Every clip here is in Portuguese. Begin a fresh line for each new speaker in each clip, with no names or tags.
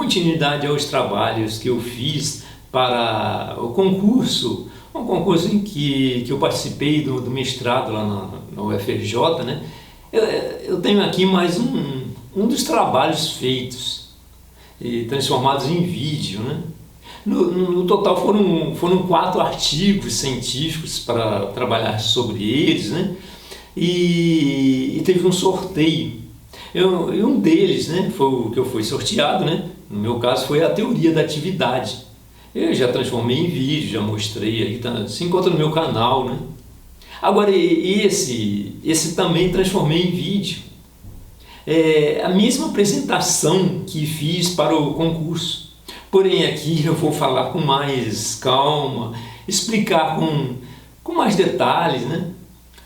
continuidade aos trabalhos que eu fiz para o concurso, um concurso em que eu participei do mestrado lá na UFRJ, né? Eu tenho aqui mais um dos trabalhos feitos e transformados em vídeo, né? No total foram 4 artigos científicos para trabalhar sobre eles, né? E teve um sorteio. E um deles, né, foi o que eu fui sorteado, né? No meu caso foi a teoria da atividade. Eu já transformei em vídeo, já mostrei aí, se encontra no meu canal, né? Agora esse também transformei em vídeo. É a mesma apresentação que fiz para o concurso. Porém aqui eu vou falar com mais calma, explicar com mais detalhes, né?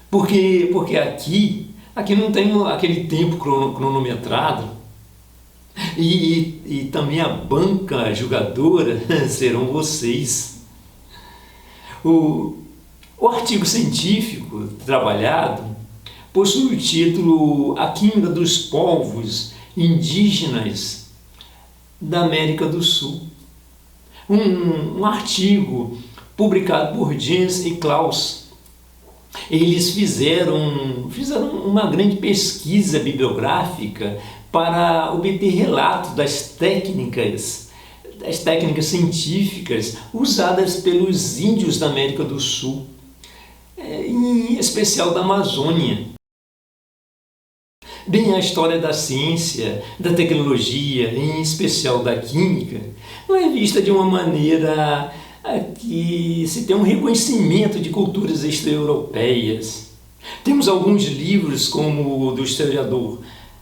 Porque aqui não tem aquele tempo cronometrado e também a banca julgadora serão vocês. O artigo científico trabalhado possui o título A Química dos Povos Indígenas da América do Sul. Um artigo publicado por Jens e Klaus. Eles fizeram uma grande pesquisa bibliográfica para obter relatos das técnicas científicas usadas pelos índios da América do Sul, em especial da Amazônia. Bem, a história da ciência, da tecnologia, em especial da química, não é vista de uma maneira que se tem um reconhecimento de culturas extra-europeias. Temos alguns livros, como o do historiador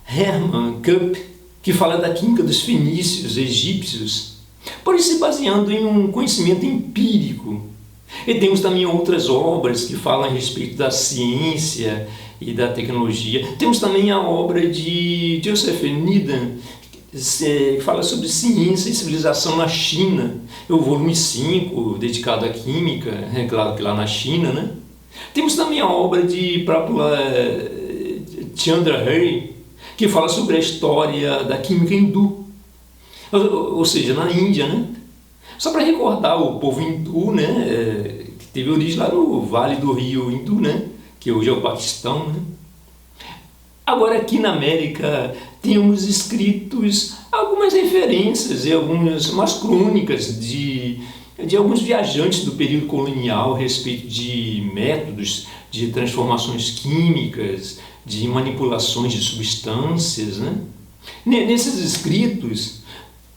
Hermann Koppe, que fala da química dos fenícios, egípcios, porém se baseando em um conhecimento empírico. E temos também outras obras que falam a respeito da ciência e da tecnologia. Temos também a obra de Joseph Needham, que fala sobre ciência e civilização na China, o volume 5, dedicado à química, é claro que lá na China, né? Temos também a obra de Prabhupada Chandra Hari, que fala sobre a história da química hindu, ou seja, na Índia, né? Só para recordar, o povo hindu, né, que teve origem lá no Vale do Rio Hindu, né, que hoje é o Paquistão, né? Agora aqui na América temos escritos algumas referências e umas crônicas de alguns viajantes do período colonial a respeito de métodos de transformações químicas, de manipulações de substâncias, né? Nesses escritos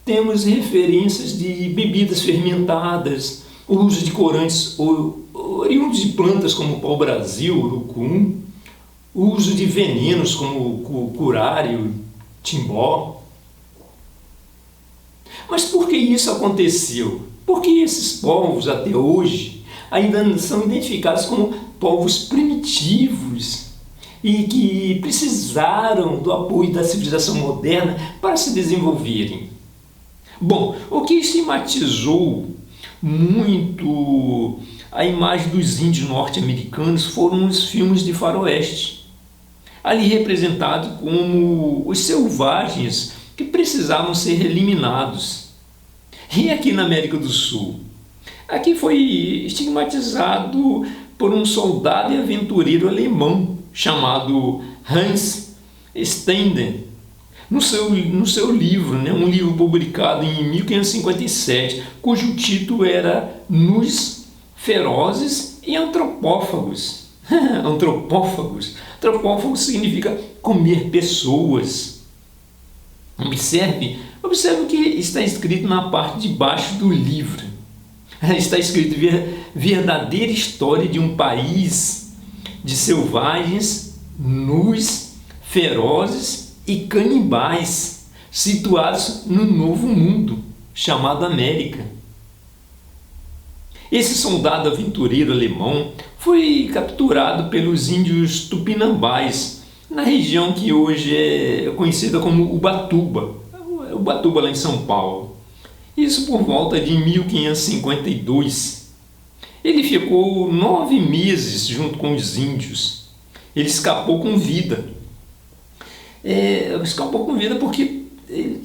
temos referências de bebidas fermentadas, o uso de corantes oriundos de plantas como o pau-brasil, urucum, o uso de venenos como o curário, timbó. Mas por que isso aconteceu? Por que esses povos até hoje ainda são identificados como povos primitivos e que precisaram do apoio da civilização moderna para se desenvolverem? Bom, o que estigmatizou muito a imagem dos índios norte-americanos foram os filmes de faroeste, ali representados como os selvagens que precisavam ser eliminados. E aqui na América do Sul? Aqui foi estigmatizado por um soldado e aventureiro alemão chamado Hans Stenden, no seu livro, né, um livro publicado em 1557, cujo título era Nus, Ferozes e Antropófagos. Antropófagos. Antropófago significa comer pessoas. Observe o que está escrito na parte de baixo do livro. Está escrito verdadeira história de um país de selvagens, nus, ferozes e canibais, situados no Novo Mundo, chamado América. Esse soldado aventureiro alemão foi capturado pelos índios tupinambás, na região que hoje é conhecida como Ubatuba, lá em São Paulo. Isso por volta de 1552. Ele ficou 9 meses junto com os índios. Ele escapou com vida. Escapou com vida porque ele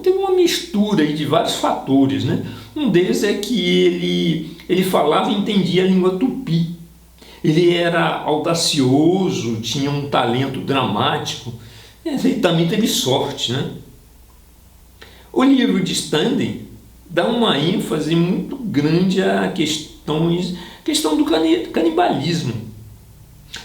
teve uma mistura aí de vários fatores, né? Um deles é que ele falava e entendia a língua tupi. Ele era audacioso, tinha um talento dramático, e também teve sorte, né? O livro de Standen dá uma ênfase muito grande à questão do canibalismo.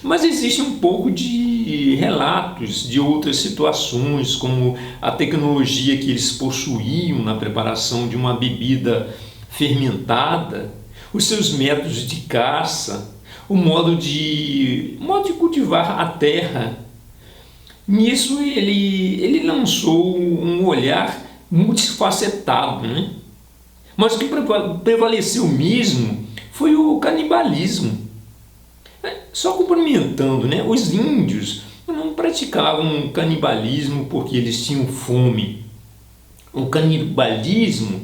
Mas existe um pouco de relatos de outras situações, como a tecnologia que eles possuíam na preparação de uma bebida fermentada, os seus métodos de caça, o modo de cultivar a terra. Nisso ele lançou um olhar multifacetado, né? Mas o que prevaleceu mesmo foi o canibalismo. Só complementando, né? Os índios não praticavam canibalismo porque eles tinham fome. O canibalismo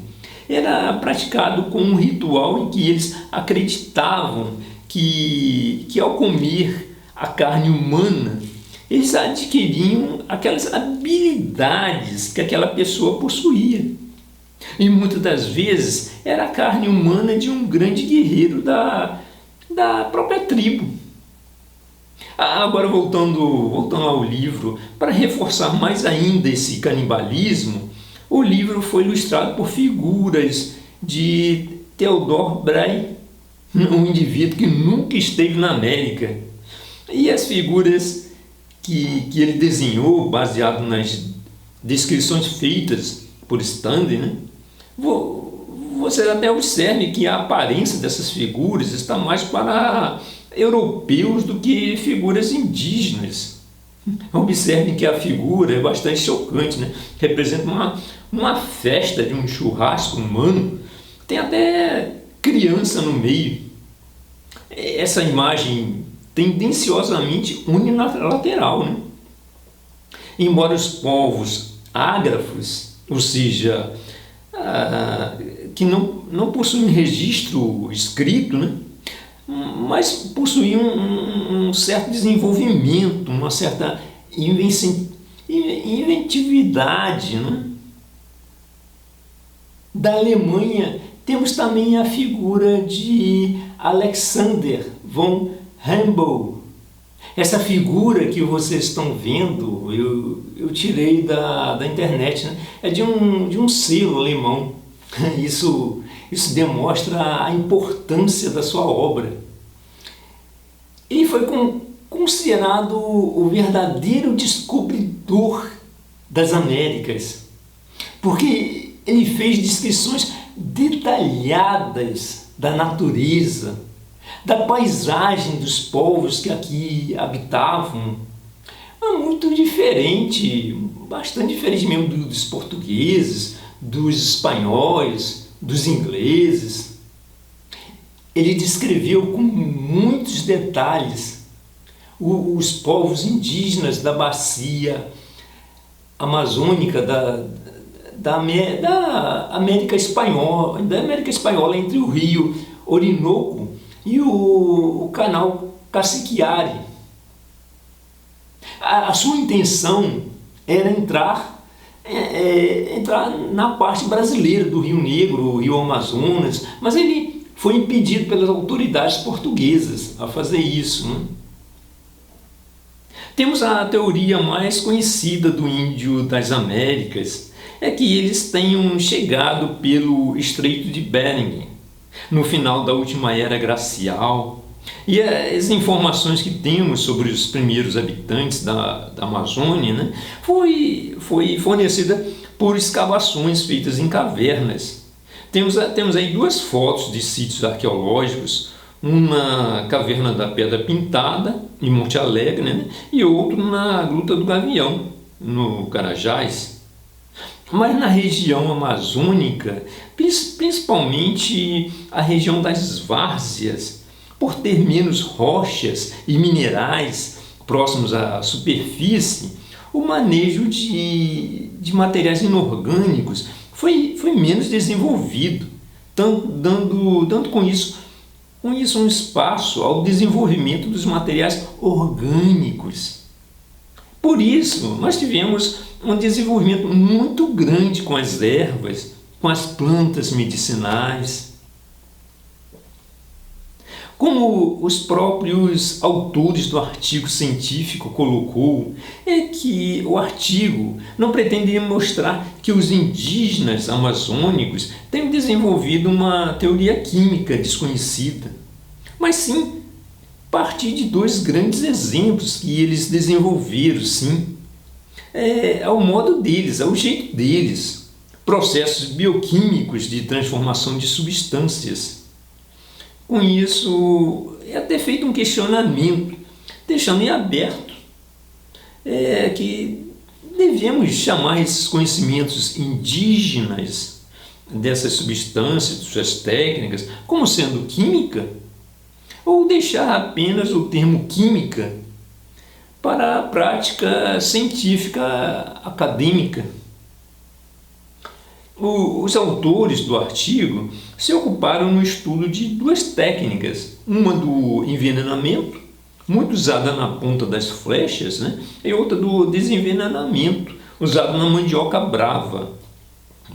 era praticado como um ritual em que eles acreditavam que ao comer a carne humana, eles adquiriam aquelas habilidades que aquela pessoa possuía. E muitas das vezes era a carne humana de um grande guerreiro da própria tribo. Agora, voltando ao livro, para reforçar mais ainda esse canibalismo, o livro foi ilustrado por figuras de Theodor Bray, um indivíduo que nunca esteve na América. E as figuras que ele desenhou, baseado nas descrições feitas por Standen, né? Você até observe que a aparência dessas figuras está mais para europeus do que figuras indígenas. Observem que a figura é bastante chocante, né? Representa uma festa de um churrasco humano, tem até criança no meio. Essa imagem tendenciosamente unilateral, né? Embora os povos ágrafos, ou seja, que não possuem registro escrito, né? Mas possuíam um certo desenvolvimento, uma certa inventividade, né? Da Alemanha temos também a figura de Alexander von Humboldt. Essa figura que vocês estão vendo, eu tirei da internet, né? É de um selo alemão. Isso demonstra a importância da sua obra. Ele foi considerado o verdadeiro descobridor das Américas, porque ele fez descrições detalhadas da natureza, da paisagem dos povos que aqui habitavam. Muito diferente, bastante diferente mesmo dos portugueses, dos espanhóis, dos ingleses. Ele descreveu com muitos detalhes os povos indígenas da bacia amazônica da América Espanhola, entre o rio Orinoco e o canal Cassiquiare. A sua intenção era entrar na parte brasileira do Rio Negro, Rio Amazonas, mas ele foi impedido pelas autoridades portuguesas a fazer isso, né? Temos a teoria mais conhecida do índio das Américas, é que eles tenham chegado pelo Estreito de Bering, no final da última era glacial. E as informações que temos sobre os primeiros habitantes da Amazônia, né, foi fornecida por escavações feitas em cavernas. Temos aí duas fotos de sítios arqueológicos, uma na caverna da Pedra Pintada, em Monte Alegre, né, e outro na Gruta do Gavião, no Carajás. Mas na região amazônica, principalmente a região das várzeas, por ter menos rochas e minerais próximos à superfície, o manejo de materiais inorgânicos foi menos desenvolvido, dando com isso um espaço ao desenvolvimento dos materiais orgânicos. Por isso, nós tivemos um desenvolvimento muito grande com as ervas, com as plantas medicinais. Como os próprios autores do artigo científico colocou, é que o artigo não pretende mostrar que os indígenas amazônicos têm desenvolvido uma teoria química desconhecida, mas sim partir de dois grandes exemplos que eles desenvolveram, sim, ao modo deles, ao jeito deles, processos bioquímicos de transformação de substâncias. Com isso, é até feito um questionamento, deixando em aberto que devemos chamar esses conhecimentos indígenas dessas substâncias, de suas técnicas, como sendo química, ou deixar apenas o termo química para a prática científica acadêmica. Os autores do artigo se ocuparam no estudo de duas técnicas, uma do envenenamento, muito usada na ponta das flechas, e outra do desenvenenamento, usado na mandioca brava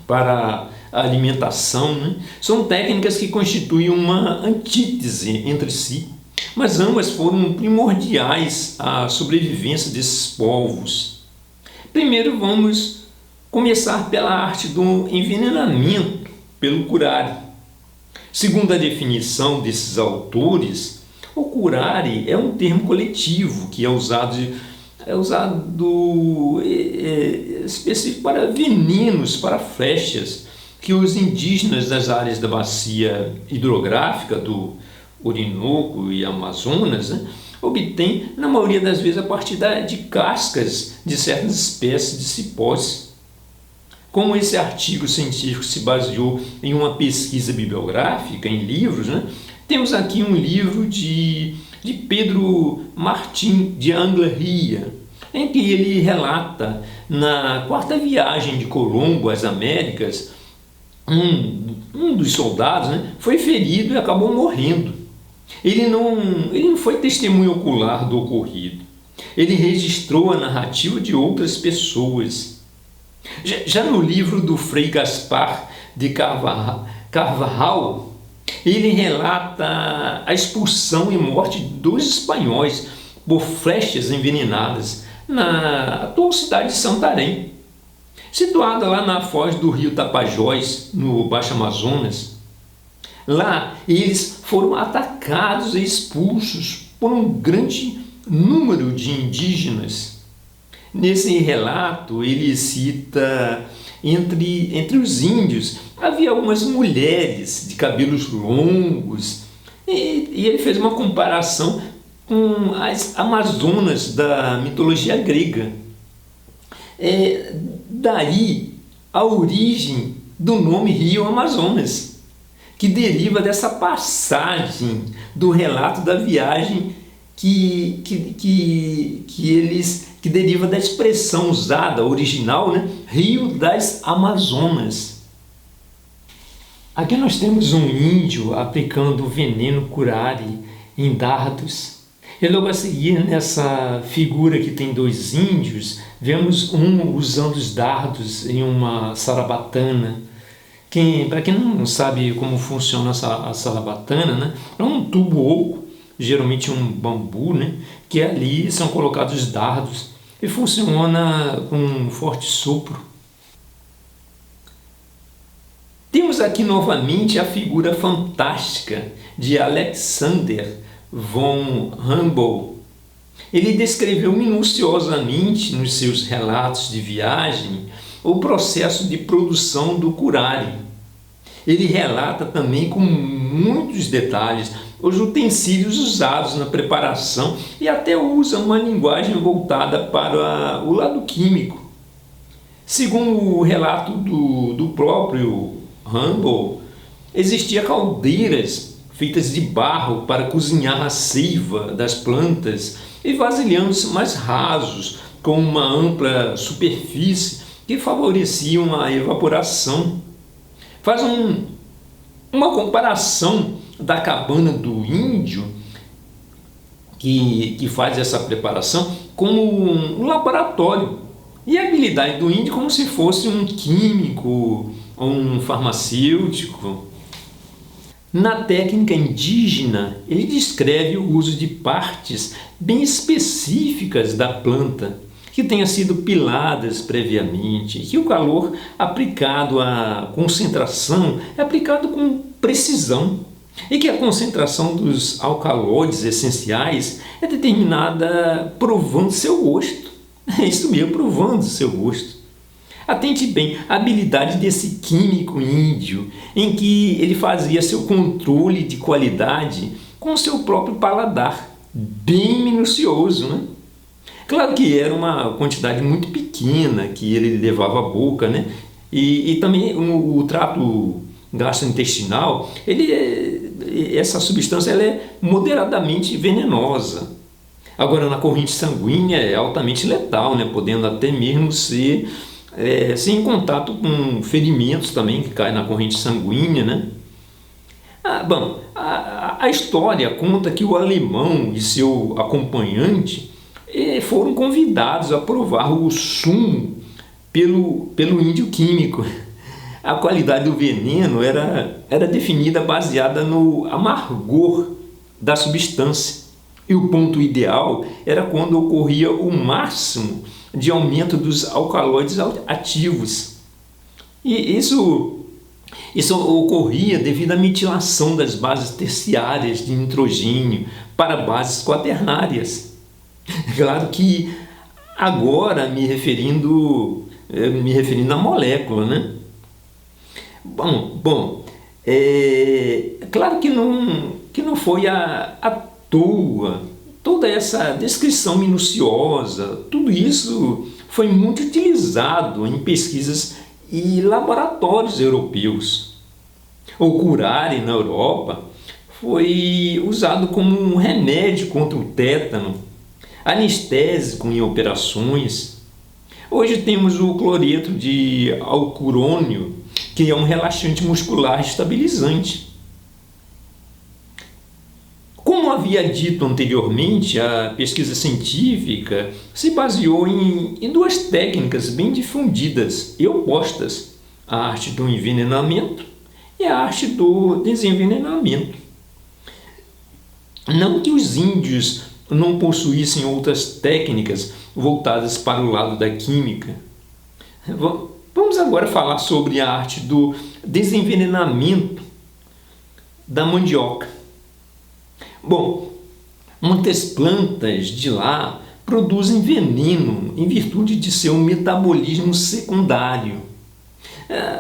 para a alimentação. São técnicas que constituem uma antítese entre si, mas ambas foram primordiais à sobrevivência desses povos. Primeiro vamos começar pela arte do envenenamento pelo curare. Segundo a definição desses autores, o curare é um termo coletivo que é usado específico para venenos, para flechas, que os indígenas das áreas da bacia hidrográfica do Orinoco e Amazonas obtêm, na maioria das vezes, a partir de cascas de certas espécies de cipós. Como esse artigo científico se baseou em uma pesquisa bibliográfica, em livros, temos aqui um livro de Pedro Martim de Anglarria, em que ele relata, na quarta viagem de Colombo às Américas, um dos soldados foi ferido e acabou morrendo. Ele não foi testemunha ocular do ocorrido. Ele registrou a narrativa de outras pessoas. Já no livro do Frei Gaspar de Carvajal, ele relata a expulsão e morte de 2 espanhóis por flechas envenenadas na atual cidade de Santarém, situada lá na foz do rio Tapajós, no Baixo Amazonas. Lá eles foram atacados e expulsos por um grande número de indígenas. Nesse relato ele cita entre os índios havia algumas mulheres de cabelos longos e ele fez uma comparação com as Amazonas da mitologia grega. Daí a origem do nome Rio Amazonas, que deriva dessa passagem do relato da viagem que deriva da expressão usada, original, Rio das Amazonas. Aqui nós temos um índio aplicando veneno curare em dardos. E logo a seguir, nessa figura que tem 2 índios, vemos um usando os dardos em uma sarabatana. Para quem não sabe como funciona a sarabatana, é um tubo oco, geralmente um bambu, que ali são colocados os dardos e funciona com um forte sopro. Temos aqui novamente a figura fantástica de Alexander von Humboldt. Ele descreveu minuciosamente nos seus relatos de viagem o processo de produção do curare. Ele relata também com muitos detalhes os utensílios usados na preparação e até usa uma linguagem voltada para o lado químico. Segundo o relato do próprio Humboldt, existiam caldeiras feitas de barro para cozinhar a seiva das plantas e vasilhames mais rasos com uma ampla superfície que favoreciam a evaporação. Faz uma comparação da cabana do índio que faz essa preparação como um laboratório, e a habilidade do índio como se fosse um químico ou um farmacêutico. Na técnica indígena, ele descreve o uso de partes bem específicas da planta, que tenham sido piladas previamente, e que o calor aplicado à concentração é aplicado com precisão, e que a concentração dos alcaloides essenciais é determinada provando seu gosto. É isso mesmo, provando seu gosto. Atente bem a habilidade desse químico índio, em que ele fazia seu controle de qualidade com seu próprio paladar, bem minucioso, né? Claro que era uma quantidade muito pequena que ele levava à boca, né? E também o trato gastrointestinal, essa substância ela é moderadamente venenosa. Agora, na corrente sanguínea é altamente letal, né? Podendo até mesmo ser em contato com ferimentos também que caem na corrente sanguínea, né? A história conta que o alemão e seu acompanhante foram convidados a provar o sumo pelo índio químico. A qualidade do veneno era definida baseada no amargor da substância. E o ponto ideal era quando ocorria o máximo de aumento dos alcaloides ativos. E isso ocorria devido à metilação das bases terciárias de nitrogênio para bases quaternárias. Claro que agora me referindo à molécula, né? Claro que não foi à toa toda essa descrição minuciosa. Tudo isso foi muito utilizado em pesquisas e laboratórios europeus. O curare na Europa foi usado como um remédio contra o tétano, anestésico em operações. Hoje temos o cloreto de alcurônio, que é um relaxante muscular estabilizante. Como havia dito anteriormente, a pesquisa científica se baseou em duas técnicas bem difundidas e opostas: a arte do envenenamento e a arte do desenvenenamento. Não que os índios não possuíssem outras técnicas voltadas para o lado da química. Vamos agora falar sobre a arte do desenvenenamento da mandioca. Muitas plantas de lá produzem veneno em virtude de seu metabolismo secundário.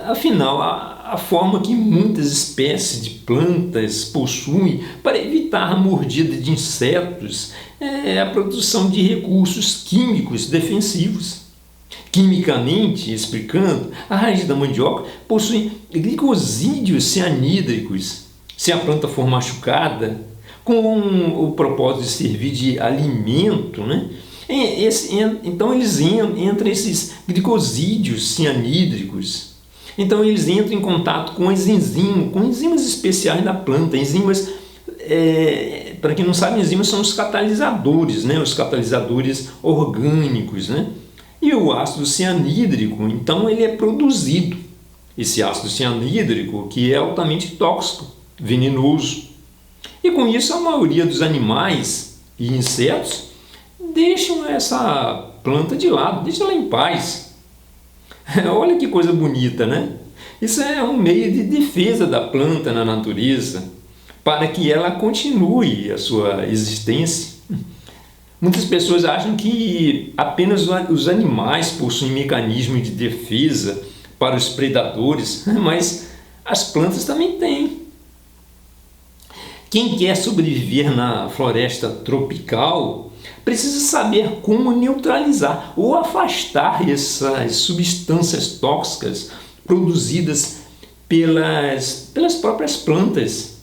Afinal, a forma que muitas espécies de plantas possuem para evitar a mordida de insetos é a produção de recursos químicos defensivos. Quimicamente explicando, a raiz da mandioca possui glicosídeos cianídricos. Se a planta for machucada, com o propósito de servir de alimento, né? Então eles entram esses glicosídeos cianídricos. Então eles entram em contato com enzimas especiais da planta. Enzimas, para quem não sabe, enzimas são os catalisadores, né? Os catalisadores orgânicos, né? E o ácido cianídrico, então ele é produzido. Esse ácido cianídrico que é altamente tóxico, venenoso. E com isso a maioria dos animais e insetos deixam essa planta de lado, deixam ela em paz. Olha que coisa bonita, né? Isso é um meio de defesa da planta na natureza, para que ela continue a sua existência. Muitas pessoas acham que apenas os animais possuem mecanismos de defesa para os predadores, mas as plantas também têm. Quem quer sobreviver na floresta tropical precisa saber como neutralizar ou afastar essas substâncias tóxicas produzidas pelas próprias plantas.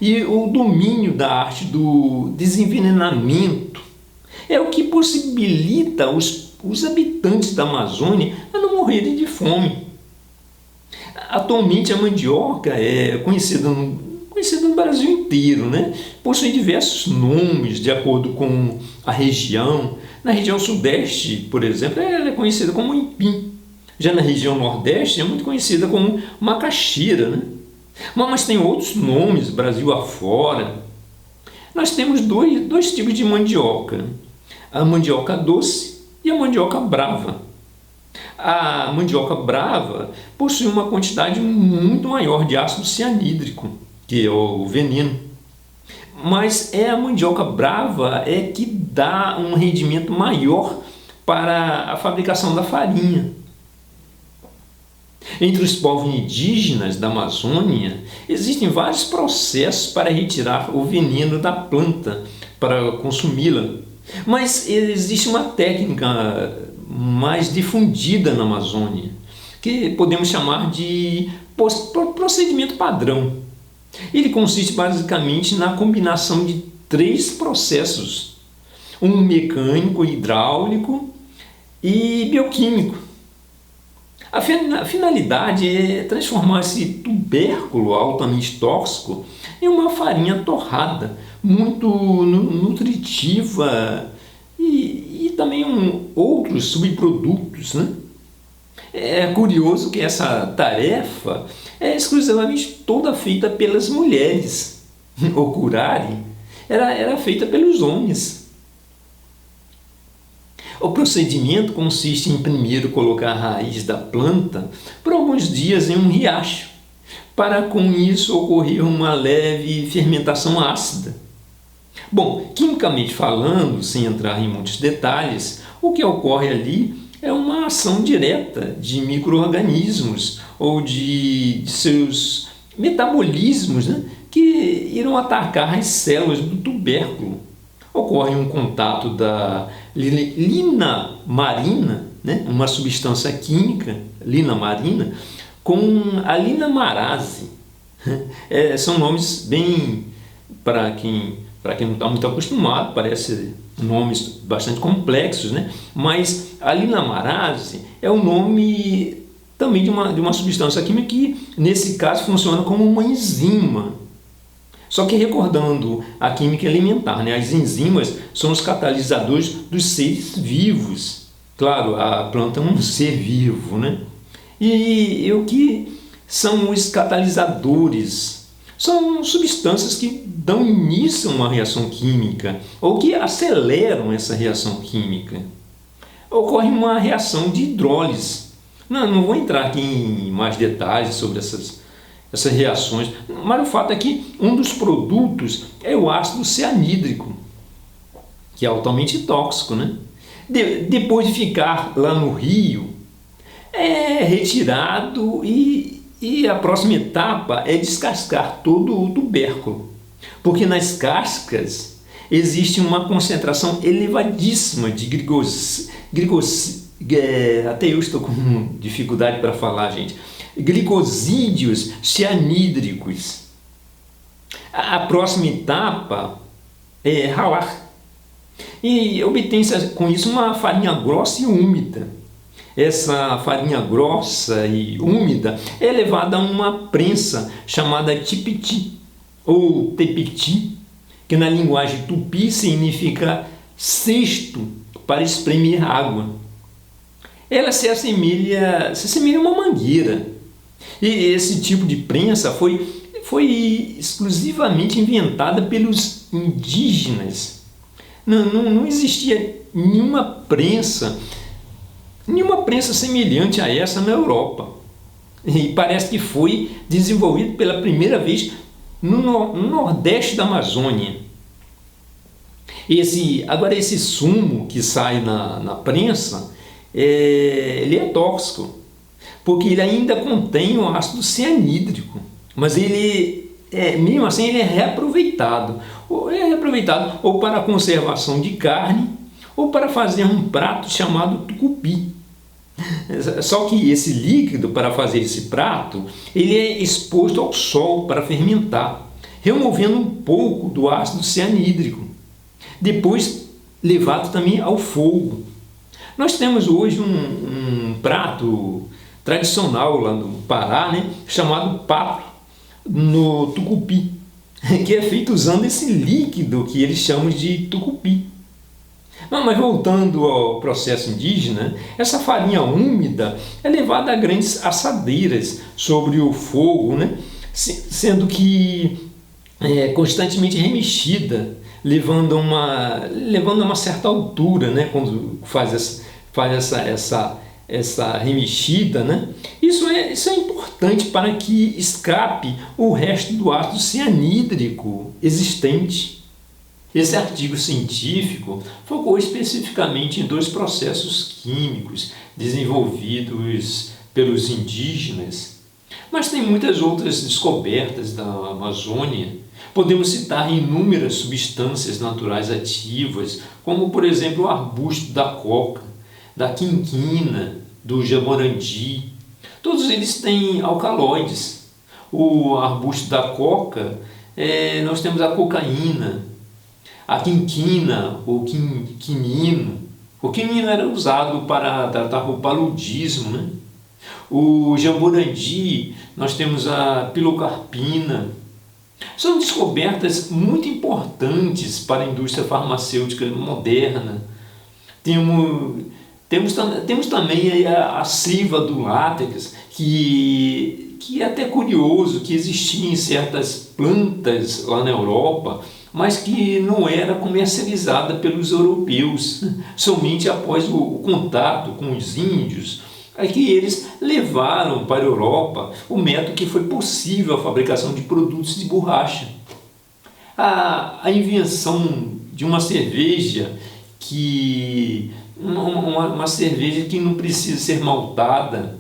E o domínio da arte do desenvenenamento é o que possibilita os habitantes da Amazônia a não morrerem de fome. Atualmente a mandioca é conhecida conhecida no Brasil inteiro, né? Possui diversos nomes de acordo com a região. Na região sudeste, por exemplo, ela é conhecida como empim. Já na região nordeste é muito conhecida como macaxeira, né? Mas tem outros nomes, Brasil afora. Nós temos dois tipos de mandioca, a mandioca doce e a mandioca brava. A mandioca brava possui uma quantidade muito maior de ácido cianídrico, que é o veneno. Mas é a mandioca brava que dá um rendimento maior para a fabricação da farinha. Entre os povos indígenas da Amazônia, existem vários processos para retirar o veneno da planta, para consumi-la. Mas existe uma técnica mais difundida na Amazônia, que podemos chamar de procedimento padrão. Ele consiste basicamente na combinação de 3 processos, um mecânico, hidráulico e bioquímico. A finalidade é transformar esse tubérculo altamente tóxico em uma farinha torrada, muito nutritiva e também outros subprodutos, né? É curioso que essa tarefa é exclusivamente toda feita pelas mulheres. O curare era feita pelos homens. O procedimento consiste em primeiro colocar a raiz da planta por alguns dias em um riacho, para com isso ocorrer uma leve fermentação ácida. Bom, quimicamente falando, sem entrar em muitos detalhes, o que ocorre ali é uma ação direta de micro-organismos ou de seus metabolismos, né, que irão atacar as células do tubérculo. Ocorre um contato da linamarina, né, uma substância química, linamarina, com a linamarase. São nomes bem, para quem não está muito acostumado, parece nomes bastante complexos, né? Mas a linamarase é o nome também de uma substância química que, nesse caso, funciona como uma enzima. Só que recordando a química elementar, né? As enzimas são os catalisadores dos seres vivos. Claro, a planta é um ser vivo, né? E o que são os catalisadores? São substâncias que dão início a uma reação química ou que aceleram essa reação química. Ocorre uma reação de hidrólise. Não vou entrar aqui em mais detalhes sobre essas reações, mas o fato é que um dos produtos é o ácido cianídrico, que é altamente tóxico, né? Depois de ficar lá no rio, é retirado e a próxima etapa é descascar todo o tubérculo, porque nas cascas existe uma concentração elevadíssima de até eu estou com dificuldade para falar, gente, glicosídeos cianídricos. A próxima etapa é ralar e obtém-se com isso uma farinha grossa e úmida. Essa farinha grossa e úmida é levada a uma prensa chamada tipiti ou tepiti, que na linguagem tupi significa cesto para espremer água. Ela se assemelha a uma mangueira. E esse tipo de prensa foi exclusivamente inventada pelos indígenas. Não existia nenhuma prensa semelhante a essa na Europa. E parece que foi desenvolvido pela primeira vez no nordeste da Amazônia. Agora esse sumo que sai na prensa, ele é tóxico, porque ele ainda contém o ácido cianídrico, mas mesmo assim ele é reaproveitado ou para a conservação de carne ou para fazer um prato chamado tucupi. Só que esse líquido, para fazer esse prato, ele é exposto ao sol para fermentar, removendo um pouco do ácido cianídrico, depois levado também ao fogo. Nós temos hoje um prato tradicional lá no Pará, né, chamado pato no tucupi. que é feito usando esse líquido que eles chamam de tucupi. Não, mas voltando ao processo indígena, essa farinha úmida é levada a grandes assadeiras sobre o fogo, né? Sendo que é constantemente remexida, levando a uma certa altura, né? Quando faz essa remexida, né? Isso é importante para que escape o resto do ácido cianídrico existente. Esse artigo científico focou especificamente em 2 processos químicos desenvolvidos pelos indígenas, mas tem muitas outras descobertas da Amazônia. Podemos citar inúmeras substâncias naturais ativas, como por exemplo o arbusto da coca, da quinquina, do jamorandi. Todos eles têm alcaloides. O arbusto da coca, nós temos a cocaína, a quinquina, o quinino. O quinino era usado para tratar o paludismo, né? O jamborandi, nós temos a pilocarpina. São descobertas muito importantes para a indústria farmacêutica moderna. Temos também a seiva do látex, que é até curioso que existia em certas plantas lá na Europa, mas que não era comercializada pelos europeus. Somente após o contato com os índios é que eles levaram para a Europa o método que foi possível a fabricação de produtos de borracha. A invenção de uma cerveja uma cerveja que não precisa ser maltada,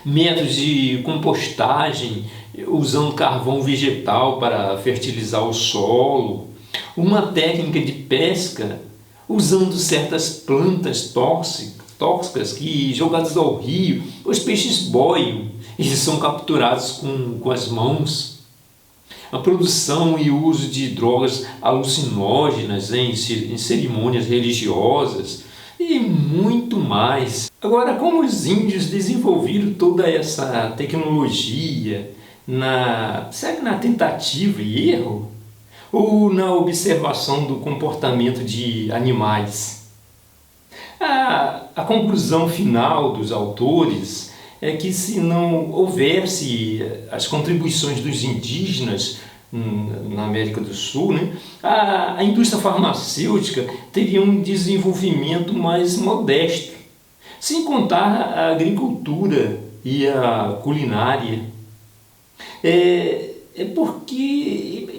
métodos de compostagem usando carvão vegetal para fertilizar o solo, uma técnica de pesca usando certas plantas tóxicas que, jogadas ao rio, os peixes boiam e são capturados com as mãos. A produção e uso de drogas alucinógenas em cerimônias religiosas e muito mais. Agora, como os índios desenvolveram toda essa tecnologia? Será na tentativa e erro? Ou na observação do comportamento de animais? A conclusão final dos autores é que, se não houvesse as contribuições dos indígenas na América do Sul, né, a indústria farmacêutica teria um desenvolvimento mais modesto, sem contar a agricultura e a culinária.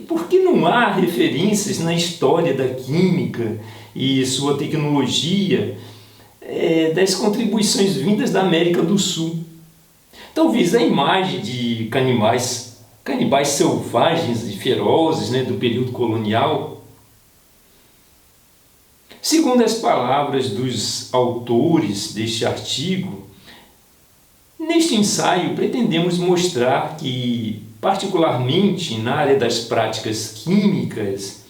Porque não há referências na história da química e sua tecnologia das contribuições vindas da América do Sul. Talvez a imagem de canibais selvagens e ferozes, né, do período colonial. Segundo as palavras dos autores deste artigo, neste ensaio pretendemos mostrar que, particularmente na área das práticas químicas,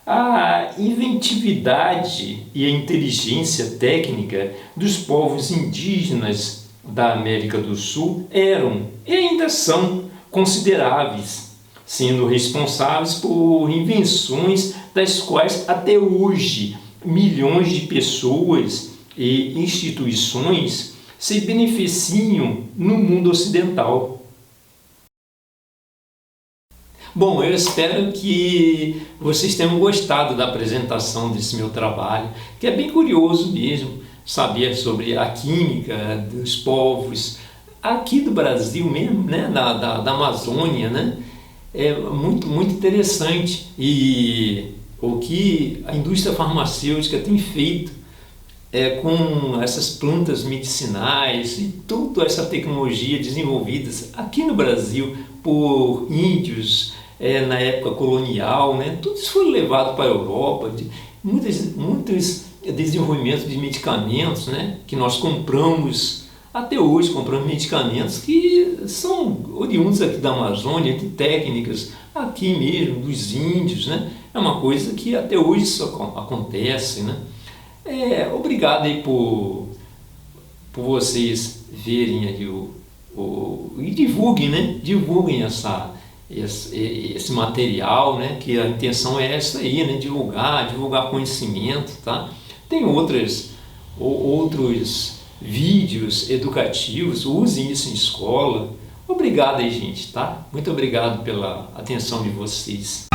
a inventividade e a inteligência técnica dos povos indígenas da América do Sul eram e ainda são consideráveis, sendo responsáveis por invenções das quais até hoje milhões de pessoas e instituições se beneficiam no mundo ocidental. Bom, eu espero que vocês tenham gostado da apresentação desse meu trabalho, que é bem curioso mesmo saber sobre a química dos povos aqui do Brasil mesmo, né? da Amazônia, né? É muito interessante, e o que a indústria farmacêutica tem feito com essas plantas medicinais e toda essa tecnologia desenvolvida aqui no Brasil por índios na época colonial, né? Tudo isso foi levado para a Europa, muitos desenvolvimentos de medicamentos, né? Que nós compramos, até hoje compramos medicamentos que são oriundos aqui da Amazônia, de técnicas aqui mesmo, dos índios, né? É uma coisa que até hoje isso acontece, né? Obrigado aí por vocês verem aí e divulguem, né? Divulguem esse material, né? Que a intenção é essa aí, né? Divulgar conhecimento, tá? Tem outros vídeos educativos, usem isso em escola. Obrigado aí, gente, tá? Muito obrigado pela atenção de vocês.